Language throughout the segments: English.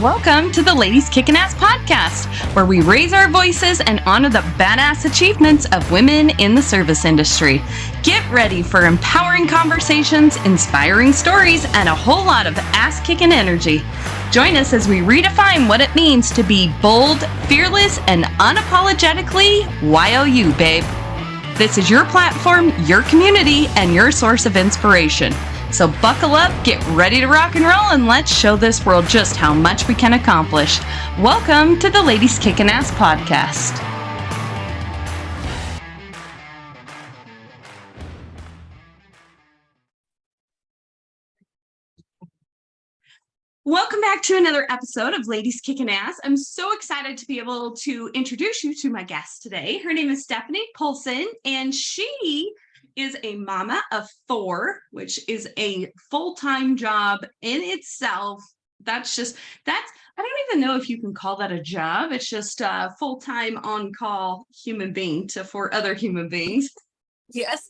Welcome to the Ladies Kickin' Ass podcast, where we raise our voices and honor the badass achievements of women in the service industry. Get ready for empowering conversations, inspiring stories, and a whole lot of ass-kicking energy. Join us as we redefine what it means to be bold, fearless, and unapologetically YOU, babe. This is your platform, your community, and your source of inspiration. So buckle up, get ready to rock and roll, and let's show this world just how much we can accomplish. Welcome to the Ladies Kickin' Ass podcast. Welcome back to another episode of Ladies Kickin' Ass. I'm so excited to be able to introduce you to my guest today. Her name is Stephanie Polcyn, and she is a mama of 4, which is a full-time job in itself. I don't even know if you can call that a job. It's just a full-time on-call human being to 4 other human beings. Yes.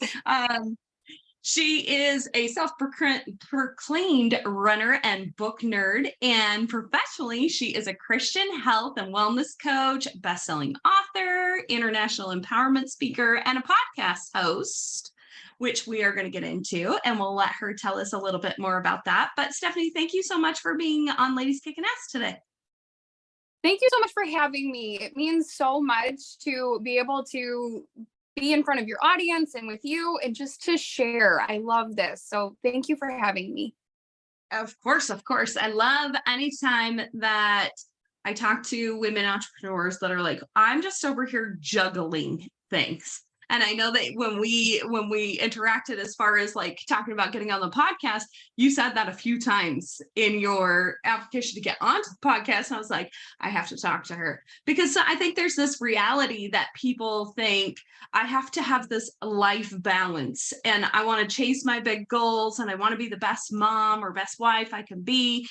She is a self-proclaimed runner and book nerd, and professionally, she is a Christian health and wellness coach, best-selling author, international empowerment speaker, and a podcast host, which we are going to get into, and we'll let her tell us a little bit more about that. But Stephanie, thank you so much for being on Ladies Kickin' Ass today. Thank you so much for having me. It means so much to be able to be in front of your audience and with you and just to share. I love this. So thank you for having me. Of course. I love anytime that I talk to women entrepreneurs that are like, I'm just over here juggling things. And I know that when we interacted as far as like talking about getting on the podcast, you said that a few times in your application to get onto the podcast. And I was like, I have to talk to her, because I think there's this reality that people think I have to have this life balance and I want to chase my big goals and I want to be the best mom or best wife I can be,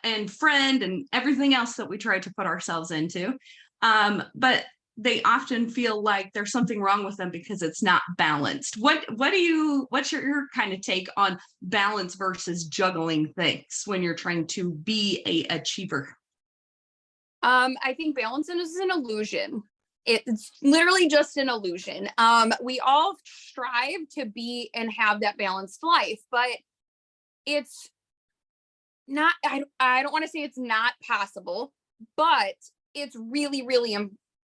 and friend and everything else that we try to put ourselves into. But they often feel like there's something wrong with them because it's not balanced. What's your kind of take on balance versus juggling things when you're trying to be a achiever? I think balance is an illusion. It's literally just an illusion. We all strive to be and have that balanced life, but it's not, I don't want to say it's not possible, but it's really, really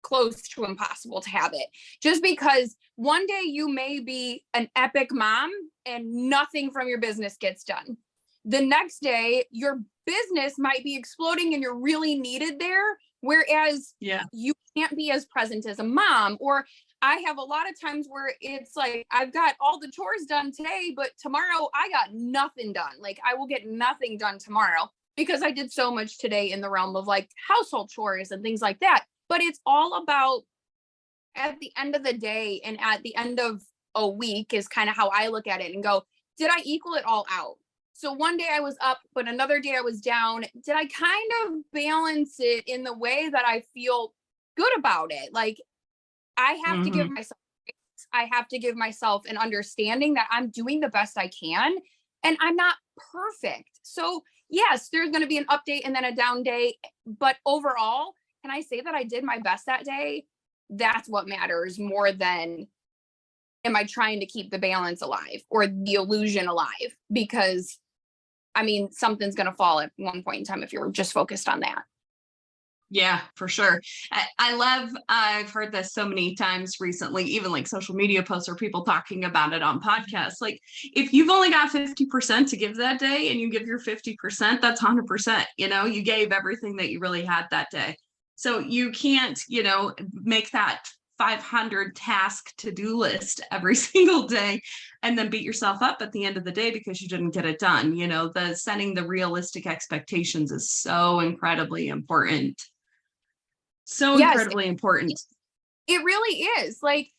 close to impossible to have it, just because one day you may be an epic mom and nothing from your business gets done. The next day your business might be exploding and you're really needed there, whereas you can't be as present as a mom. Or I have a lot of times where it's like, I've got all the chores done today, but tomorrow I got nothing done. Like I will get nothing done tomorrow because I did so much today in the realm of like household chores and things like that. But it's all about, at the end of the day and at the end of a week is kind of how I look at it and go, did I equal it all out? So one day I was up, but another day I was down. Did I kind of balance it in the way that I feel good about it? Like I have to give myself, I have to give myself an understanding that I'm doing the best I can and I'm not perfect. So yes, there's going to be an update and then a down day, but overall, can I say that I did my best that day? That's what matters more than am I trying to keep the balance alive or the illusion alive? Because I mean, something's going to fall at one point in time if you're just focused on that. Yeah, for sure. I've heard this so many times recently, even like social media posts or people talking about it on podcasts. Like if you've only got 50% to give that day and you give your 50%, that's 100%, you gave everything that you really had that day. So you can't, make that 500 task to-do list every single day and then beat yourself up at the end of the day because you didn't get it done. The setting the realistic expectations is so incredibly important. Incredibly important. It really is. Like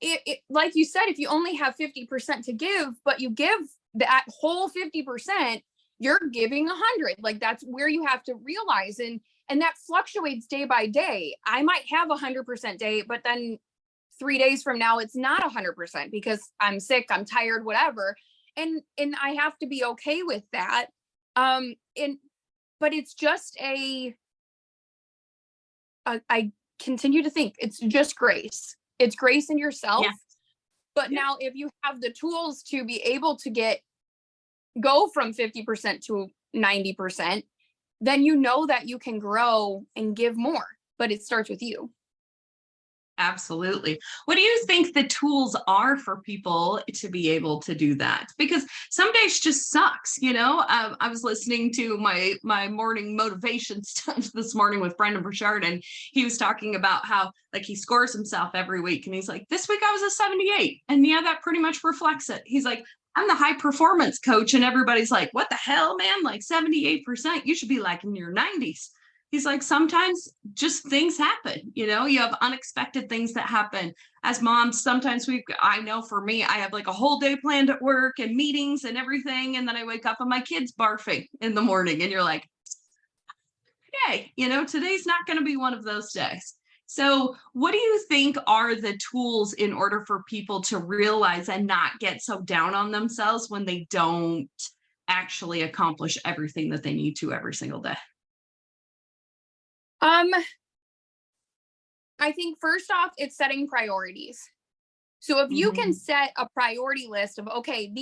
it like you said, if you only have 50% to give, but you give that whole 50%, you're giving 100. Like that's where you have to realize. And that fluctuates day by day. I might have 100% day, but then 3 days from now, it's not 100% because I'm sick, I'm tired, whatever. And I have to be okay with that. And but it's just I continue to think it's just grace. It's grace in yourself. Yeah. But now if you have the tools to be able to go from 50% to 90%, then you know that you can grow and give more, but it starts with you. Absolutely. What do you think the tools are for people to be able to do that? Because some days just sucks, you know. I was listening to my morning motivation stuff this morning with Brendan Burchard, and he was talking about how like he scores himself every week, and he's like, "This week I was a 78," and yeah, that pretty much reflects it. He's like, "I'm the high performance coach," and everybody's like, "What the hell, man? Like 78%? You should be like in your 90s." He's like, sometimes just things happen, you know, you have unexpected things that happen. As moms, sometimes I know for me, I have like a whole day planned at work and meetings and everything. And then I wake up and my kid's barfing in the morning and you're like, okay, you know, today's not going to be one of those days. So what do you think are the tools in order for people to realize and not get so down on themselves when they don't actually accomplish everything that they need to every single day? I think first off, it's setting priorities. So if you can set a priority list of, okay,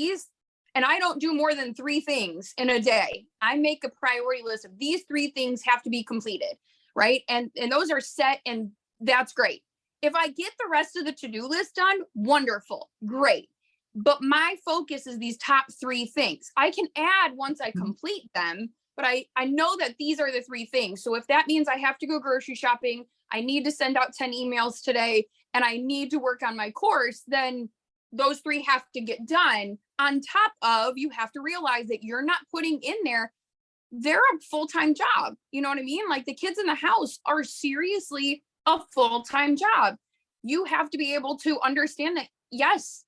and I don't do more than 3 things in a day. I make a priority list of these 3 things have to be completed, right? And those are set, and that's great. If I get the rest of the to-do list done, wonderful, great. But my focus is these top 3 things. I can add once I complete them, but I know that these are the 3 things. So if that means I have to go grocery shopping, I need to send out 10 emails today, and I need to work on my course, then those 3 have to get done. On top of, you have to realize that you're not putting in there, they're a full-time job. You know what I mean? Like the kids in the house are seriously a full-time job. You have to be able to understand that, yes,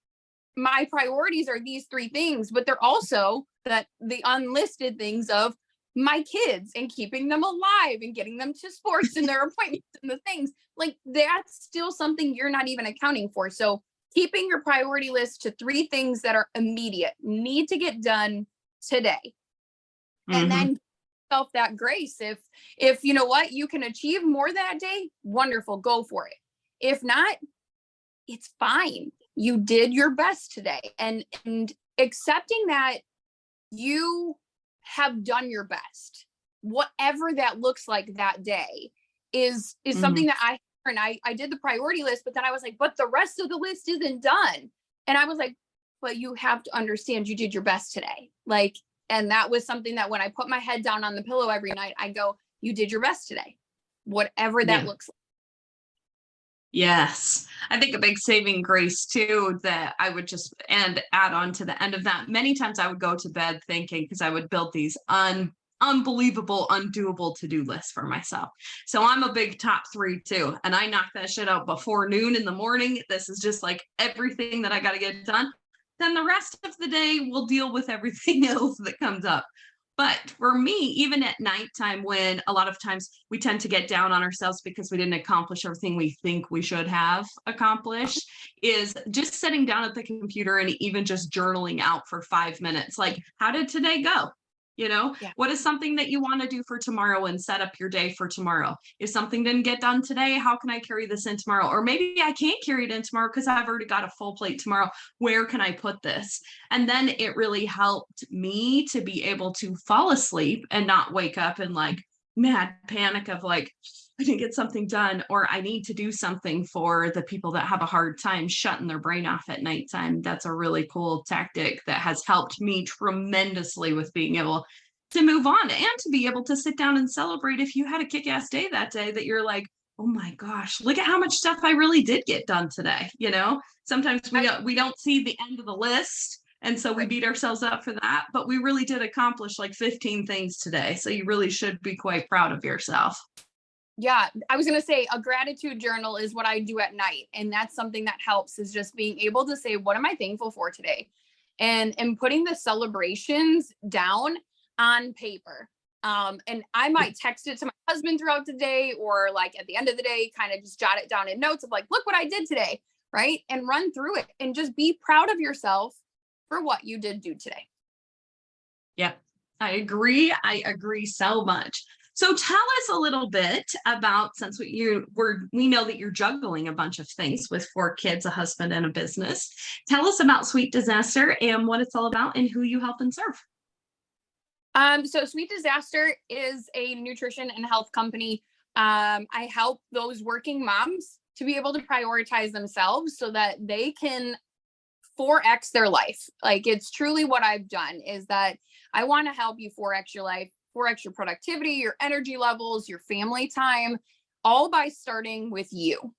my priorities are these 3 things, but they're also the unlisted things of my kids and keeping them alive and getting them to sports and their appointments and the things like that's still something you're not even accounting for. So keeping your priority list to 3 things that are immediate, need to get done today. And then give yourself that grace. If you know what, you can achieve more that day, wonderful, go for it. If not, it's fine. You did your best today, and accepting that you have done your best, whatever that looks like that day is something that I did the priority list, but then I was like, but the rest of the list isn't done. And I was like, but you have to understand you did your best today. Like, and that was something that when I put my head down on the pillow every night, I go, you did your best today, whatever that looks like. Yes. I think a big saving grace too, that I would just add on to the end of that. Many times I would go to bed thinking, because I would build these unbelievable, undoable to-do lists for myself. So I'm a big top 3 too. And I knock that shit out before noon in the morning. This is just like everything that I got to get done. Then the rest of the day we'll deal with everything else that comes up. But for me, even at nighttime, when a lot of times we tend to get down on ourselves because we didn't accomplish everything we think we should have accomplished, is just sitting down at the computer and even just journaling out for 5 minutes. Like, how did today go? You know, what is something that you want to do for tomorrow and set up your day for tomorrow? If something didn't get done today, how can I carry this in tomorrow? Or maybe I can't carry it in tomorrow because I've already got a full plate tomorrow. Where can I put this? And then it really helped me to be able to fall asleep and not wake up in like mad panic of like, I didn't get something done, or I need to do something for the people that have a hard time shutting their brain off at nighttime. That's a really cool tactic that has helped me tremendously with being able to move on and to be able to sit down and celebrate if you had a kick-ass day that day, that you're like, oh my gosh, look at how much stuff I really did get done today. You know, sometimes we don't see the end of the list. And so we beat ourselves up for that, but we really did accomplish like 15 things today. So you really should be quite proud of yourself. Yeah, I was going to say a gratitude journal is what I do at night. And that's something that helps, is just being able to say, what am I thankful for today? And putting the celebrations down on paper. And I might text it to my husband throughout the day, or like at the end of the day, kind of just jot it down in notes of like, look what I did today, right? And run through it and just be proud of yourself for what you did do today. Yep. I agree. I agree so much. So tell us a little bit about, since we know that you're juggling a bunch of things with 4 kids, a husband, and a business. Tell us about Sweet Disaster and what it's all about and who you help and serve. So Sweet Disaster is a nutrition and health company. I help those working moms to be able to prioritize themselves so that they can 4x their life. Like, it's truly what I've done is that I want to help you 4x your life, 4x your productivity, your energy levels, your family time, all by starting with you.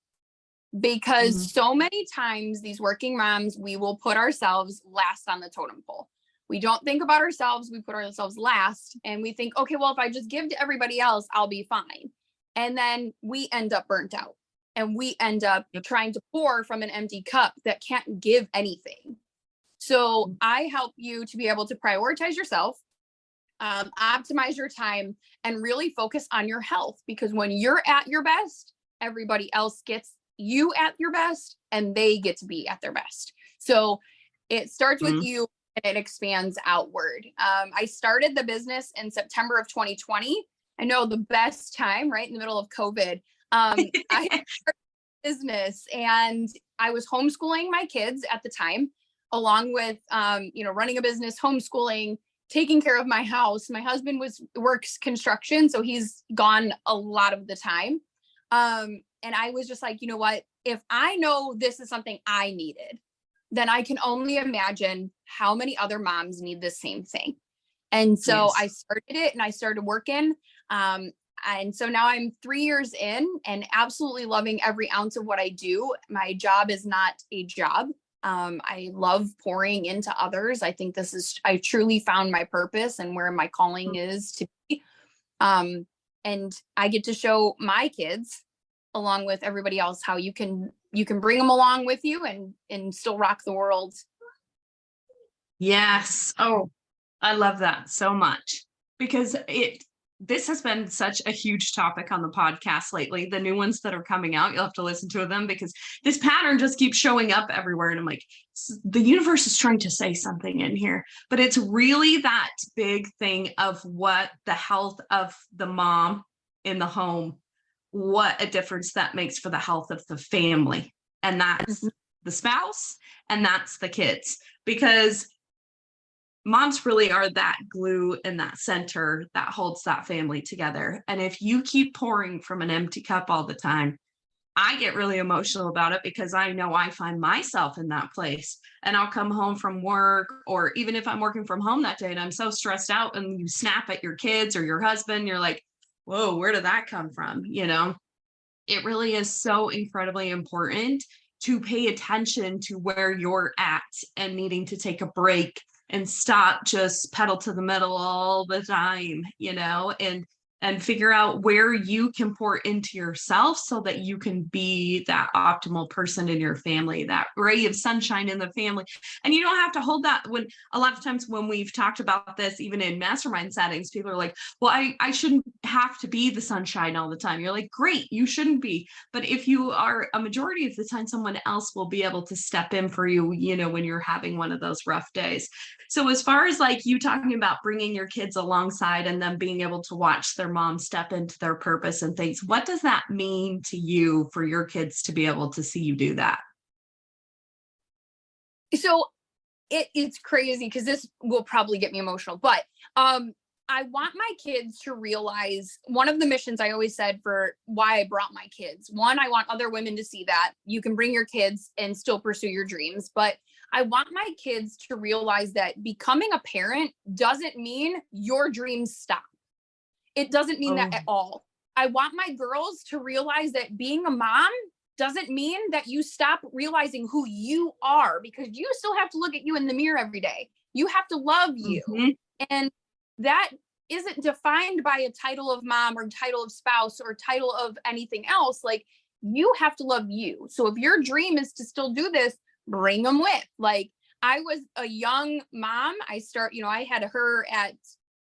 Because so many times these working moms, we will put ourselves last on the totem pole. We don't think about ourselves. We put ourselves last and we think, okay, well, if I just give to everybody else, I'll be fine. And then we end up burnt out and we end up trying to pour from an empty cup that can't give anything. So I help you to be able to prioritize yourself, optimize your time, and really focus on your health. Because when you're at your best, everybody else gets you at your best and they get to be at their best. So it starts with you and it expands outward. I started the business in September of 2020. I know, the best time, right in the middle of COVID. I started business and I was homeschooling my kids at the time, along with, running a business, homeschooling, taking care of my house. My husband works construction, so he's gone a lot of the time. And I was just like, you know what, if I know this is something I needed, then I can only imagine how many other moms need the same thing. And so I started it and I started working. And so now I'm 3 years in and absolutely loving every ounce of what I do. My job is not a job. I love pouring into others. I think I truly found my purpose and where my calling is to be. And I get to show my kids, along with everybody else, how you can bring them along with you and still rock the world. Yes. Oh, I love that so much, because this has been such a huge topic on the podcast lately. The new ones that are coming out, you'll have to listen to them because this pattern just keeps showing up everywhere. And I'm like, the universe is trying to say something in here, but it's really that big thing of what the health of the mom in the home, what a difference that makes for the health of the family. And that's the spouse and that's the kids, because moms really are that glue in that center that holds that family together. And if you keep pouring from an empty cup all the time, I get really emotional about it because I know I find myself in that place, and I'll come home from work, or even if I'm working from home that day and I'm so stressed out and you snap at your kids or your husband, you're like, whoa, where did that come from? It really is so incredibly important to pay attention to where you're at and needing to take a break and stop just pedal to the metal all the time, and figure out where you can pour into yourself so that you can be that optimal person in your family, that ray of sunshine in the family. And you don't have to hold that. When a lot of times when we've talked about this, even in mastermind settings, people are like, well, I shouldn't have to be the sunshine all the time. You're like, great, you shouldn't be. But if you are, a majority of the time, someone else will be able to step in for you, when you're having one of those rough days. So as far as like you talking about bringing your kids alongside and them being able to watch their mom step into their purpose and things, what does that mean to you for your kids to be able to see you do that? So it's crazy because this will probably get me emotional, but I want my kids to realize one of the missions I always said for why I brought my kids. One, I want other women to see that you can bring your kids and still pursue your dreams. But I want my kids to realize that becoming a parent doesn't mean your dreams stop. It doesn't mean that at all. I want my girls to realize that being a mom doesn't mean that you stop realizing who you are, because you still have to look at you in the mirror every day. You have to love you. And that isn't defined by a title of mom or title of spouse or title of anything else. Like, you have to love you. So if your dream is to still do this, bring them with. Like, I was a young mom. I had her at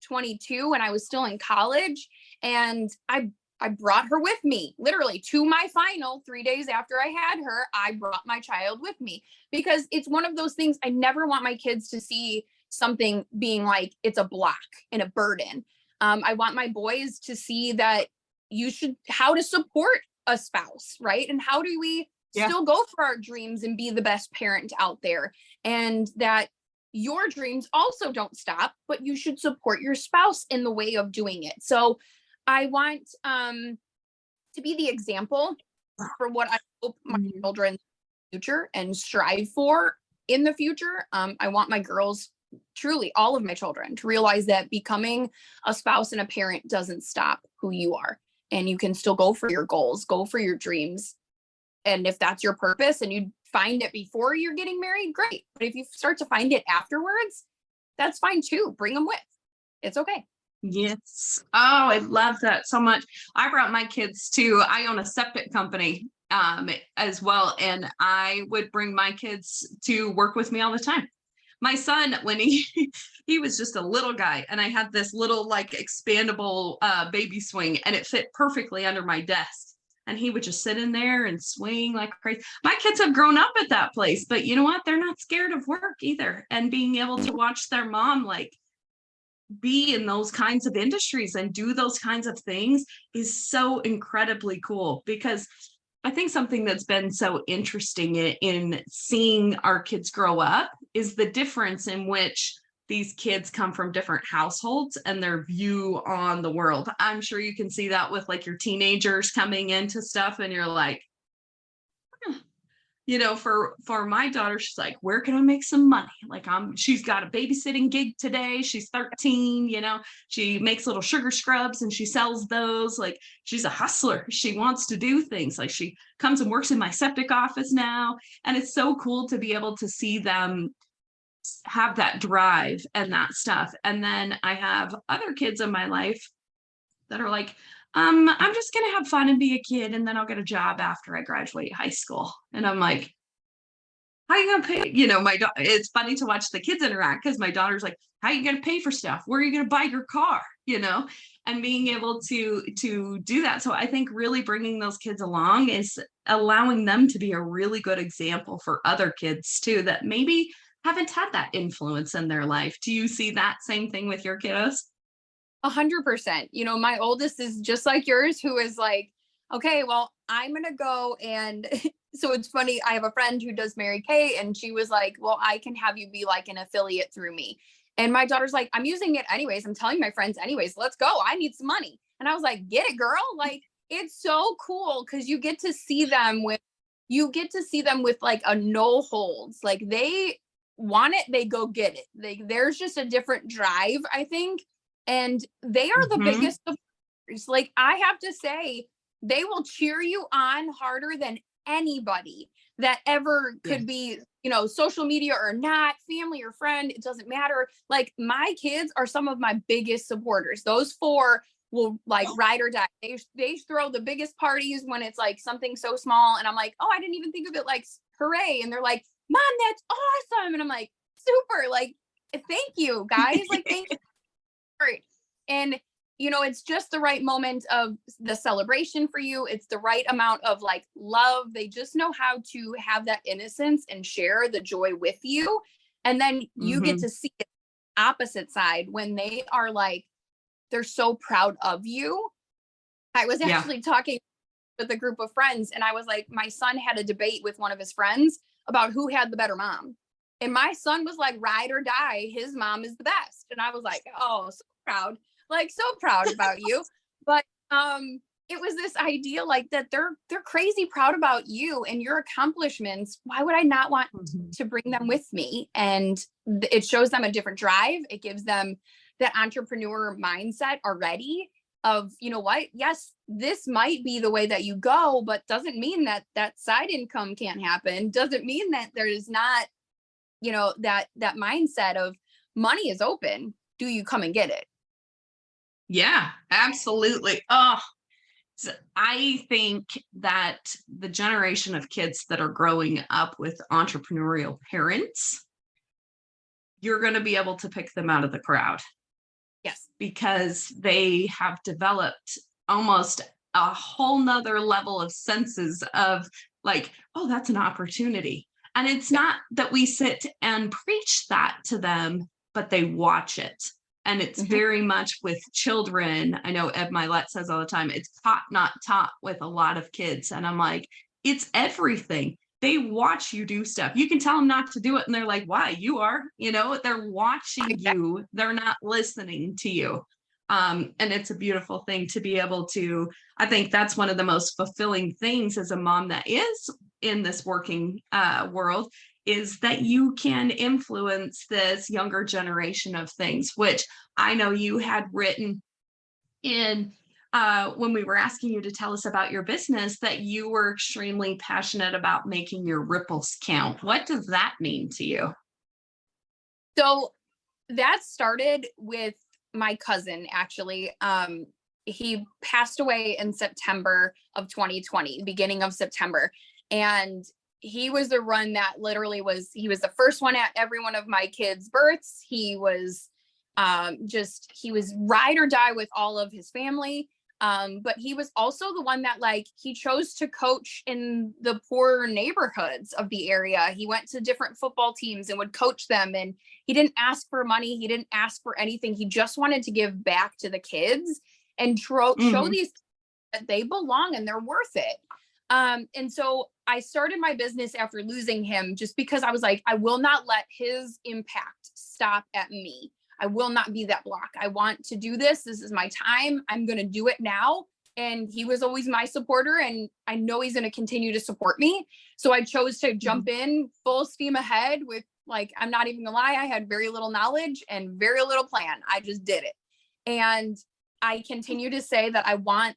22 when I was still in college, and I brought her with me literally to my final 3 days after I had her. I brought my child with me because it's one of those things I never want my kids to see something being like it's a block and a burden. I want my boys to see that how to support a spouse, right? And how do we still go for our dreams and be the best parent out there? And that your dreams also don't stop, but you should support your spouse in the way of doing it. So I want to be the example for what I hope my children in the future and strive for in the future. I want my girls, truly all of my children, to realize that becoming a spouse and a parent doesn't stop who you are. And you can still go for your goals, go for your dreams. And if that's your purpose and you find it before you're getting married, great. But if you start to find it afterwards, that's fine too. Bring them with. It's okay. Yes. Oh, I love that so much. I brought my kids to, I own a septic company as well. And I would bring my kids to work with me all the time. My son, when he was just a little guy, and I had this little like expandable baby swing, and it fit perfectly under my desk. And he would just sit in there and swing like crazy. My kids have grown up at that place, but you know what? They're not scared of work either. And being able to watch their mom like be in those kinds of industries and do those kinds of things is so incredibly cool. Because I think something that's been so interesting in seeing our kids grow up is the difference in which these kids come from different households and their view on the world. I'm sure you can see that with like your teenagers coming into stuff and you're like, you know, for my daughter, she's like, where can I make some money? Like she's got a babysitting gig today. She's 13, you know, she makes little sugar scrubs and she sells those. Like she's a hustler. She wants to do things. Like she comes and works in my septic office now. And it's so cool to be able to see them have that drive and that stuff. And then I have other kids in my life that are like, I'm just going to have fun and be a kid, and then I'll get a job after I graduate high school. And I'm like, how are you going to pay? You know, it's funny to watch the kids interact because my daughter's like, how are you going to pay for stuff? Where are you going to buy your car? You know, and being able to do that. So I think really bringing those kids along is allowing them to be a really good example for other kids too, that maybe haven't had that influence in their life. Do you see that same thing with your kiddos? 100%. You know, my oldest is just like yours, who is like, okay, well, I'm going to go. And so it's funny. I have a friend who does Mary Kay, and she was like, well, I can have you be like an affiliate through me. And my daughter's like, I'm using it anyways. I'm telling my friends anyways, let's go. I need some money. And I was like, get it, girl. Like, it's so cool because you get to see them with like a no holds. Like they want it, they go get it. There's just a different drive, I think. And they are the biggest supporters. Like I have to say, they will cheer you on harder than anybody that ever could be, you know, social media or not, family or friend, it doesn't matter. Like my kids are some of my biggest supporters. Those four will like ride or die. They throw the biggest parties when it's like something so small. And I'm like, oh, I didn't even think of it, like, hooray. And they're like, Mom, that's awesome. And I'm like, super, like, thank you guys. Like, thank you. And you know, it's just the right moment of the celebration for you. It's the right amount of like love. They just know how to have that innocence and share the joy with you. And then you get to see the opposite side when they are like, they're so proud of you. I was actually talking with a group of friends, and I was like, my son had a debate with one of his friends about who had the better mom. And my son was like, ride or die, his mom is the best. And I was like, oh, so proud. Like so proud about you. But it was this idea like that they're crazy proud about you and your accomplishments. Why would I not want to bring them with me? And it shows them a different drive. It gives them that entrepreneur mindset already of, you know what, yes, this might be the way that you go, but doesn't mean that that side income can't happen. Doesn't mean that there's not, you know, that mindset of money is open. Do you come and get it? Yeah, absolutely. Oh, so I think that the generation of kids that are growing up with entrepreneurial parents, you're going to be able to pick them out of the crowd. Yes. Because they have developed almost a whole nother level of senses of like, oh, that's an opportunity. And it's not that we sit and preach that to them, but they watch it. And it's Mhm. very much with children. I know Ed Milet says all the time, it's taught, not taught with a lot of kids. And I'm like, it's everything. They watch you do stuff. You can tell them not to do it. And they're like, why? You are, they're watching Exactly. you. They're not listening to you. And it's a beautiful thing to be able to, I think that's one of the most fulfilling things as a mom that is in this working world, is that you can influence this younger generation of things, which I know you had written in when we were asking you to tell us about your business, that you were extremely passionate about making your ripples count. What does that mean to you? So that started with my cousin, actually. He passed away in September of 2020, beginning of September. And he was the one that literally he was the first one at every one of my kids' births. He was he was ride or die with all of his family. But he was also the one that, like, he chose to coach in the poor neighborhoods of the area. He went to different football teams and would coach them. And he didn't ask for money. He didn't ask for anything. He just wanted to give back to the kids and show Mm-hmm. these that they belong and they're worth it. And so I started my business after losing him, just because I was like, I will not let his impact stop at me. I will not be that block. I want to do this. This is my time. I'm going to do it now. And he was always my supporter, and I know he's going to continue to support me. So I chose to jump in full steam ahead with, like, I'm not even gonna lie, I had very little knowledge and very little plan. I just did it. And I continue to say that I want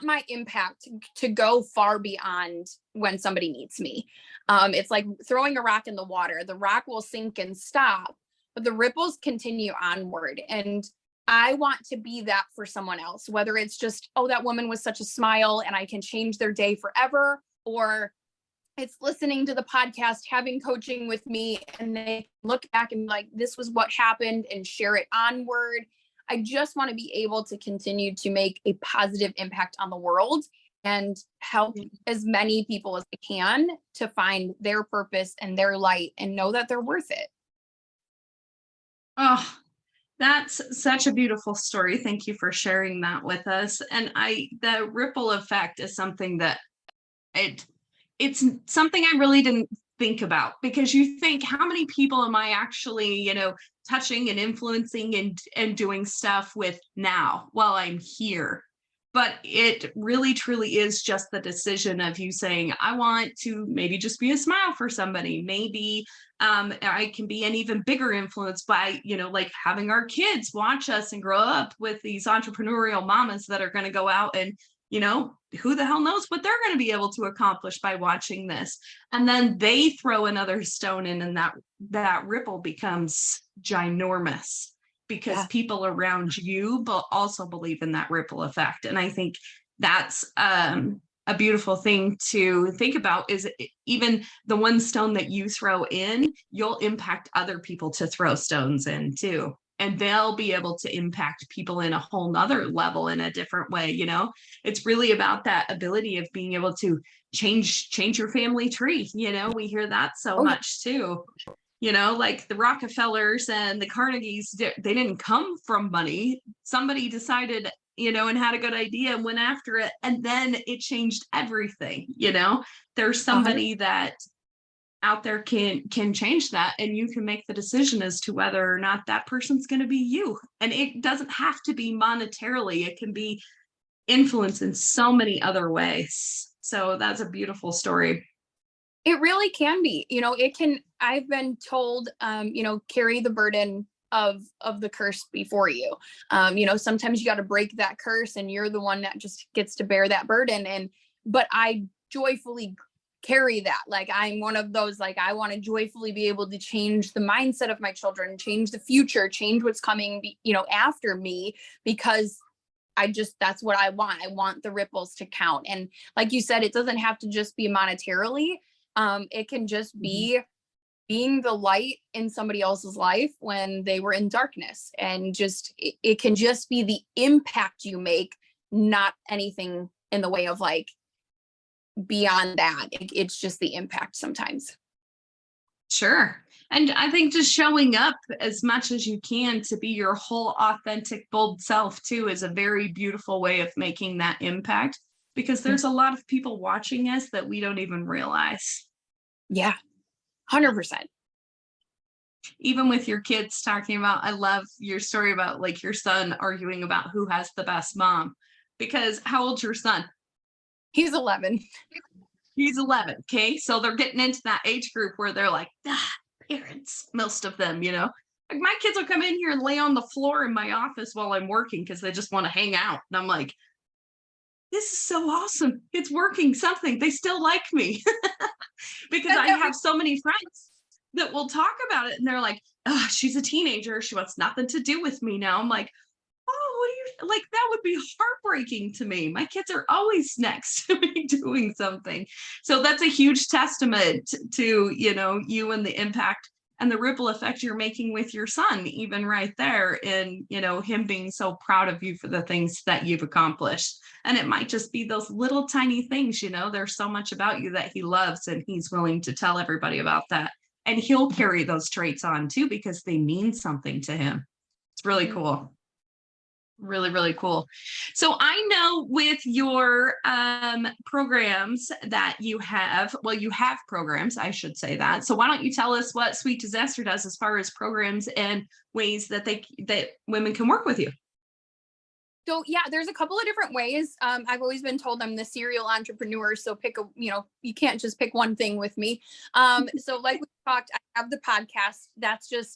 my impact to go far beyond when somebody needs me. It's like throwing a rock in the water. The rock will sink and stop, but the ripples continue onward. And I want to be that for someone else, whether it's just, oh, that woman was such a smile and I can change their day forever, or it's listening to the podcast, having coaching with me, and they look back and be like, this was what happened, and share it onward. I just want to be able to continue to make a positive impact on the world and help as many people as I can to find their purpose and their light and know that they're worth it. Oh, that's such a beautiful story. Thank you for sharing that with us. And the ripple effect is something that it's something I really didn't think about, because you think, how many people am I actually, touching and influencing and doing stuff with now while I'm here? But it really truly is just the decision of you saying, I want to maybe just be a smile for somebody. Maybe I can be an even bigger influence by, like having our kids watch us and grow up with these entrepreneurial mamas that are going to go out and, who the hell knows what they're going to be able to accomplish by watching this. And then they throw another stone in, and that ripple becomes ginormous, because people around you but also believe in that ripple effect. And I think that's a beautiful thing to think about, is even the one stone that you throw in, you'll impact other people to throw stones in too. And they'll be able to impact people in a whole nother level in a different way. It's really about that ability of being able to change your family tree. We hear that so much too. Like the Rockefellers and the Carnegies, they didn't come from money. Somebody decided, and had a good idea and went after it. And then it changed everything. There's somebody that out there can change that, and you can make the decision as to whether or not that person's going to be you. And it doesn't have to be monetarily. It can be influence in so many other ways. So that's a beautiful story. It really can be, it can. I've been told, carry the burden of the curse before you. Sometimes you got to break that curse and you're the one that just gets to bear that burden. But I joyfully carry that. Like, I'm one of those, like, I want to joyfully be able to change the mindset of my children, change the future, change what's coming, after me, because that's what I want. I want the ripples to count. And like you said, it doesn't have to just be monetarily. It can just be being the light in somebody else's life when they were in darkness. And it can just be the impact you make, not anything in the way of, like, beyond that. It's just the impact sometimes. Sure. And I think just showing up as much as you can to be your whole authentic, bold self, too, is a very beautiful way of making that impact because there's a lot of people watching us that we don't even realize. Yeah, 100%. Even with your kids talking about, I love your story about like your son arguing about who has the best mom. Because how old's your son? He's 11. He's 11. Okay. So they're getting into that age group where they're like, parents, most of them, Like my kids will come in here and lay on the floor in my office while I'm working because they just want to hang out. And I'm like, this is so awesome. It's working something. They still like me because I have so many friends that will talk about it and they're like, oh, she's a teenager. She wants nothing to do with me now. I'm like, oh, what do you like? That would be heartbreaking to me. My kids are always next to me doing something. So that's a huge testament to, you and the impact and the ripple effect you're making with your son, even right there in, him being so proud of you for the things that you've accomplished. And it might just be those little tiny things, there's so much about you that he loves and he's willing to tell everybody about that. And he'll carry those traits on too, because they mean something to him. It's really cool. Really, really cool. So I know with your programs that you have, well, you have programs, I should say that. So why don't you tell us what Sweet Disaster does as far as programs and ways that that women can work with you? So yeah, there's a couple of different ways. I've always been told I'm the serial entrepreneur. So you can't just pick one thing with me. So like we talked, I have the podcast.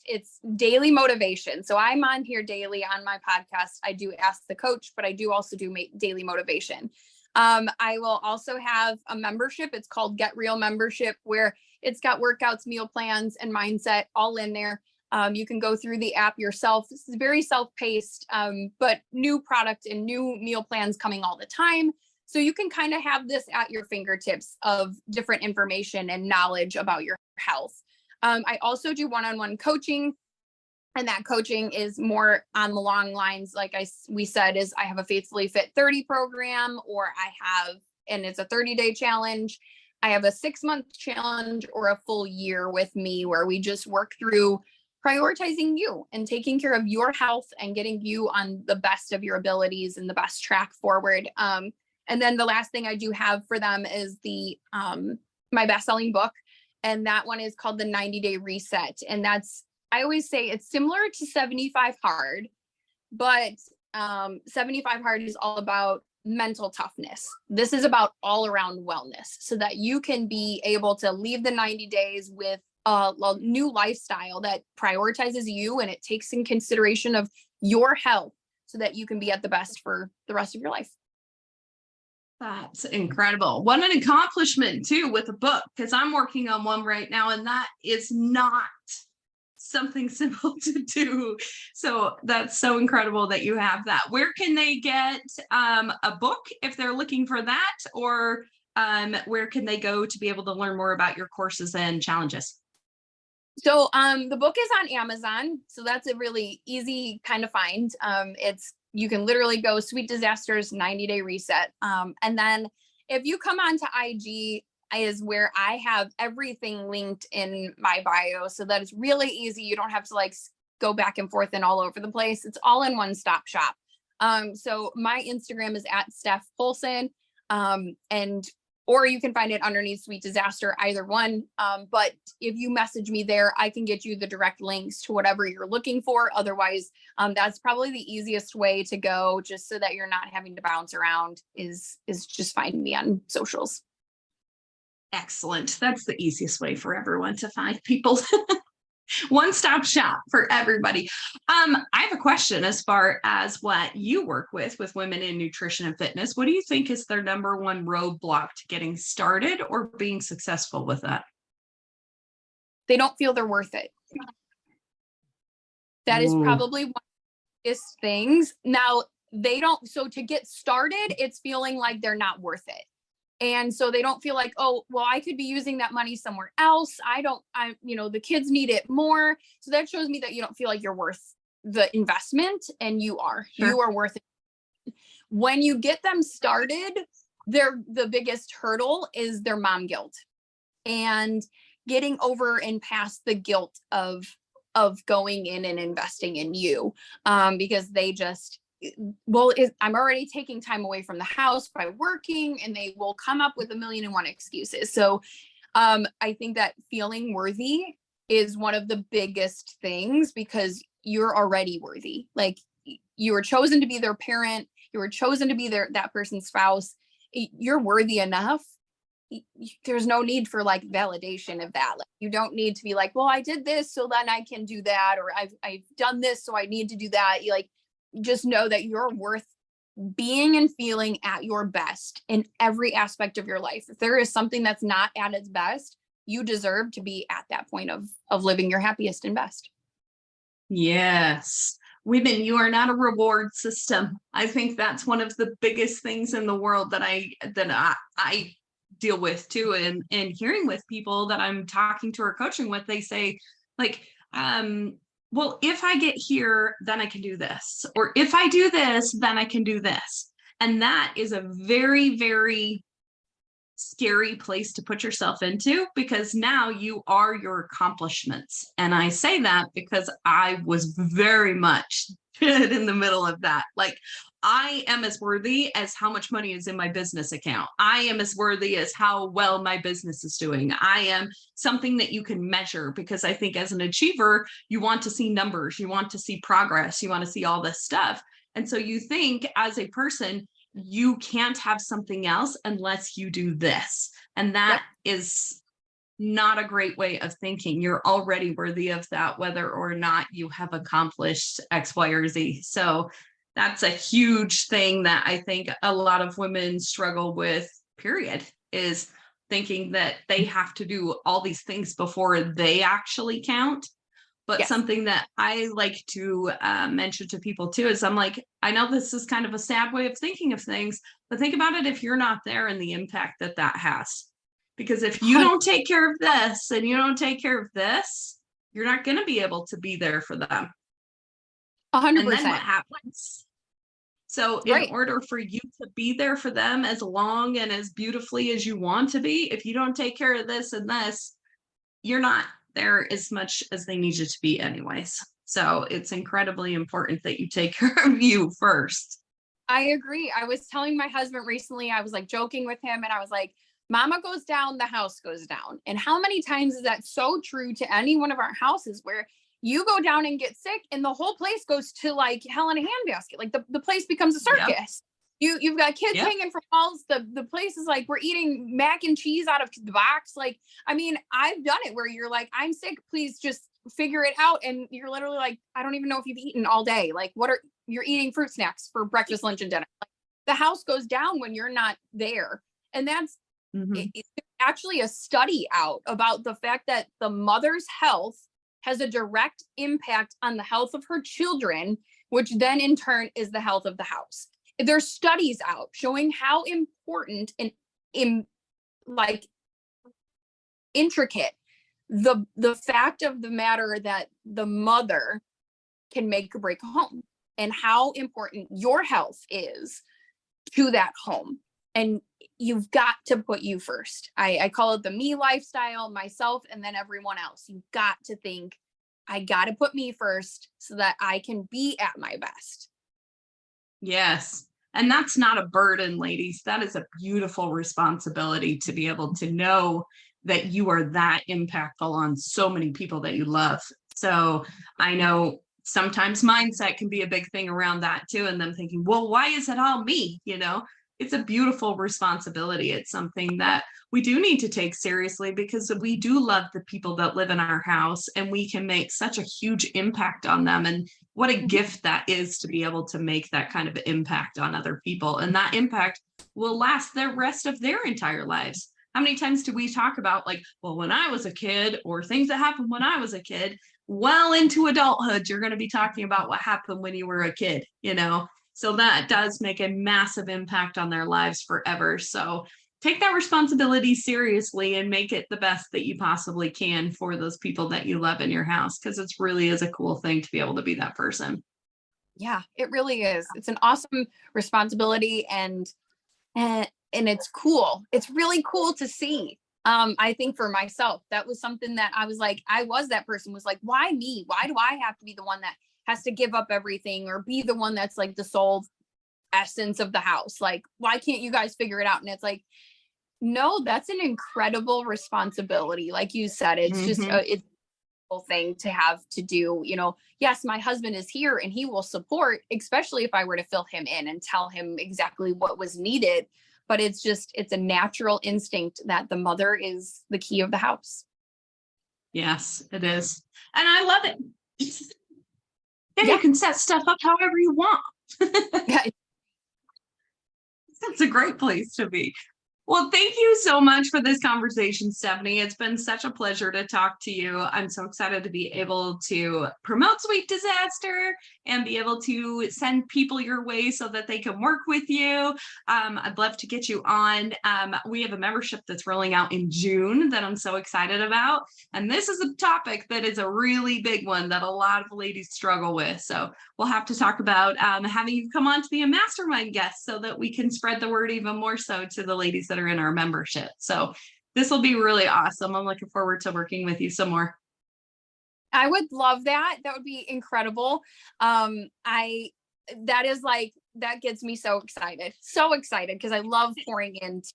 It's daily motivation. So I'm on here daily on my podcast. I do Ask the Coach, but I do also do daily motivation. I will also have a membership. It's called Get Real Membership, where it's got workouts, meal plans, and mindset all in there. You can go through the app yourself. This is very self-paced, but new product and new meal plans coming all the time. So you can kind of have this at your fingertips of different information and knowledge about your health. I also do one-on-one coaching, and that coaching is more on the long lines. Like we said, is I have a Faithfully Fit 30 program, or and it's a 30-day challenge. I have a 6-month challenge or a full year with me where we just work through prioritizing you and taking care of your health and getting you on the best of your abilities and the best track forward. And then the last thing I do have for them is my best-selling book. And that one is called the 90-Day Reset. And I always say it's similar to 75 Hard, but 75 Hard is all about mental toughness. This is about all around wellness so that you can be able to leave the 90 days with a new lifestyle that prioritizes you and it takes in consideration of your health so that you can be at the best for the rest of your life. That's incredible. What an accomplishment too with a book, because I'm working on one right now and that is not something simple to do. So that's so incredible that you have that. Where can they get a book if they're looking for that, or where can they go to be able to learn more about your courses and challenges? So the book is on Amazon. So that's a really easy kind of find. You can literally go Sweet Disasters 90-Day Reset. And then if you come onto IG is where I have everything linked in my bio. So that it's really easy. You don't have to go back and forth and all over the place. It's all in one stop shop. So my Instagram is at Steph Polcyn. Or you can find it underneath Sweet Disaster, either one. But if you message me there, I can get you the direct links to whatever you're looking for. Otherwise, that's probably the easiest way to go, just so that you're not having to bounce around, is just find me on socials. Excellent. That's the easiest way for everyone to find people. One-stop shop for everybody. I have a question as far as what you work with women in nutrition and fitness. What do you think is their number one roadblock to getting started or being successful with that? They don't feel they're worth it. That is probably one of the biggest things. Now, so to get started, it's feeling like they're not worth it. And so they don't feel like, oh, well, I could be using that money somewhere else. The kids need it more. So that shows me that you don't feel like you're worth the investment, and you are. Sure. You are worth it. When you get them started, the biggest hurdle is their mom guilt. And getting over and past the guilt of going in and investing in you, because they just, well, I'm already taking time away from the house by working, and they will come up with a million and one excuses. So I think that feeling worthy is one of the biggest things, because you're already worthy. Like, you were chosen to be their parent, you were chosen to be that person's spouse. You're worthy enough. There's no need for like validation of that. Like, you don't need to be like, well, I did this, so then I can do that, or I've done this, so I need to do that. You like, just know that you're worth being and feeling at your best in every aspect of your life. If there is something that's not at its best, you deserve to be at that point of living your happiest and best. Yes. Women, you are not a reward system. I think that's one of the biggest things in the world that I deal with too. And hearing with people that I'm talking to or coaching with, they say like, well, if I get here, then I can do this, or if I do this, then I can do this. And that is a very, very scary place to put yourself into, because now you are your accomplishments. And I say that because I was very much in the middle of that. Like, I am as worthy as how much money is in my business account. I am as worthy as how well my business is doing. I am something that you can measure, because I think as an achiever, you want to see numbers, you want to see progress, you want to see all this stuff. And so you think as a person, you can't have something else unless you do this. And that is not a great way of thinking. You're already worthy of that, whether or not you have accomplished X, Y, or Z. So that's a huge thing that I think a lot of women struggle with, period, is thinking that they have to do all these things before they actually count. But something that I like to mention to people too is, I'm like, I know this is kind of a sad way of thinking of things, but think about it if you're not there and the impact that that has. Because if you don't take care of this and you don't take care of this, you're not going to be able to be there for them. 100%. And then what happens? So in order for you to be there for them as long and as beautifully as you want to be, if you don't take care of this and this, you're not there as much as they need you to be anyways. So it's incredibly important that you take care of you first. I agree. I was telling my husband recently, I was like joking with him, and I was like, mama goes down, the house goes down. And how many times is that so true to any one of our houses, where you go down and get sick and the whole place goes to like hell in a handbasket? Like the place becomes a circus. You've got kids hanging from walls. The place is like, we're eating mac and cheese out of the box. Like, I mean, I've done it where you're like, I'm sick, please just figure it out. And you're literally like, I don't even know if you've eaten all day. Like, you're eating fruit snacks for breakfast, lunch, and dinner. Like, the house goes down when you're not there. And that's it's actually a study out about the fact that the mother's health has a direct impact on the health of her children, which then in turn is the health of the house. There's studies out showing how important and like intricate the fact of the matter that the mother can make or break a home, and how important your health is to that home. And you've got to put you first. I call it the me lifestyle, myself, and then everyone else. You've got to think, I got to put me first so that I can be at my best. Yes. And that's not a burden, ladies. That is a beautiful responsibility to be able to know that you are that impactful on so many people that you love. So I know sometimes mindset can be a big thing around that too. And them thinking, well, why is it all me? You know, it's a beautiful responsibility. It's something that we do need to take seriously, because we do love the people that live in our house, and we can make such a huge impact on them. And what a gift that is to be able to make that kind of impact on other people. And that impact will last the rest of their entire lives. How many times do we talk about like, well, when I was a kid, or things that happened when I was a kid? Well, into adulthood, you're going to be talking about what happened when you were a kid, you know? So that does make a massive impact on their lives forever. So take that responsibility seriously and make it the best that you possibly can for those people that you love in your house, because it really is a cool thing to be able to be that person. Yeah, it really is. It's an awesome responsibility, and it's cool. It's really cool to see. I think for myself, that was something that I was like, I was that person was like, why me? Why do I have to be the one that has to give up everything or be the one that's like the sole essence of the house? Like, why can't you guys figure it out? And it's like, no, that's an incredible responsibility. Like you said, it's just Mhm. it's a whole thing to have to do. Yes, my husband is here and he will support, especially if I were to fill him in and tell him exactly what was needed. But it's a natural instinct that the mother is the key of the house. Yes, it is. And I love it. Then Yeah. you can set stuff up however you want. Yeah. That's a great place to be. Well, thank you so much for this conversation, Stephanie. It's been such a pleasure to talk to you. I'm so excited to be able to promote Sweet Disaster and be able to send people your way so that they can work with you. I'd love to get you on. We have a membership that's rolling out in June that I'm so excited about. And this is a topic that is a really big one that a lot of ladies struggle with. So we'll have to talk about having you come on to be a mastermind guest so that we can spread the word even more so to the ladies that are in our membership. So this will be really awesome. I'm looking forward to working with you some more. I would love that. That would be incredible. That gets me so excited because I love pouring into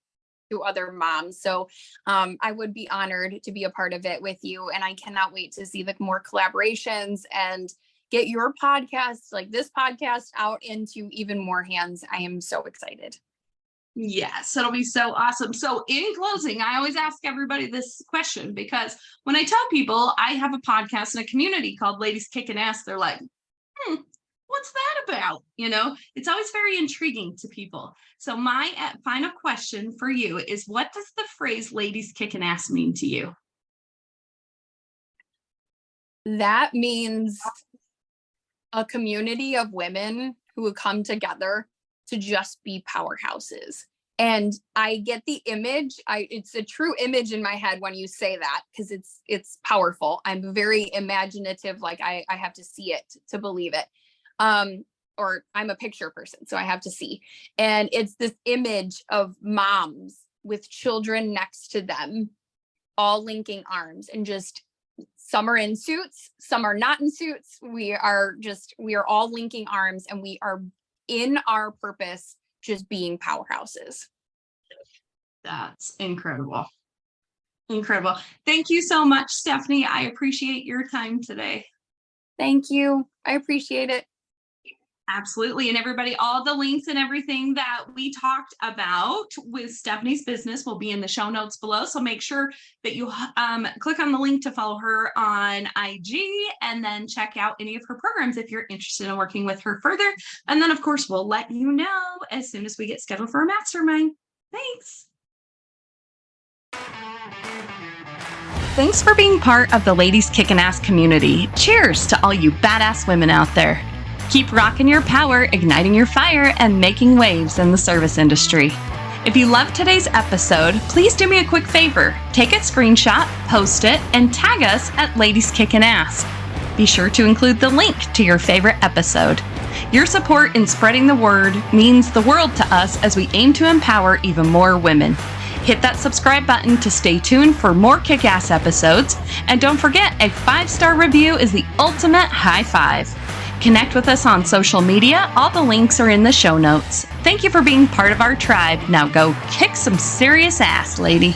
other moms. So I would be honored to be a part of it with you. And I cannot wait to see the more collaborations and get your podcast, like this podcast, out into even more hands. I am so excited. Yes, it'll be so awesome. So in closing, I always ask everybody this question because when I tell people I have a podcast and a community called Ladies Kicking Ass, they're like, what's that about? It's always very intriguing to people. So my final question for you is, what does the phrase ladies kicking ass mean to you? That means a community of women who would come together to just be powerhouses. And I get the image. It's a true image in my head when you say that, because it's powerful. I'm very imaginative. Like I have to see it to believe it. Or I'm a picture person, so I have to see. And it's this image of moms with children next to them, all linking arms, and just some are in suits, some are not in suits. We are all linking arms, and we are in our purpose, just being powerhouses. That's incredible. Incredible. Thank you so much, Stephanie. I appreciate your time today. Thank you. I appreciate it. Absolutely. And everybody, all the links and everything that we talked about with Stephanie's business will be in the show notes below. So make sure that you click on the link to follow her on IG and then check out any of her programs if you're interested in working with her further. And then, of course, we'll let you know as soon as we get scheduled for a mastermind. Thanks. Thanks for being part of the Ladies Kickin' Ass community. Cheers to all you badass women out there. Keep rocking your power, igniting your fire, and making waves in the service industry. If you loved today's episode, please do me a quick favor. Take a screenshot, post it, and tag us at Ladies Kickin' Ass. Be sure to include the link to your favorite episode. Your support in spreading the word means the world to us as we aim to empower even more women. Hit that subscribe button to stay tuned for more kick-ass episodes. And don't forget, a 5-star review is the ultimate high five. Connect with us on social media. All the links are in the show notes. Thank you for being part of our tribe. Now go kick some serious ass, lady.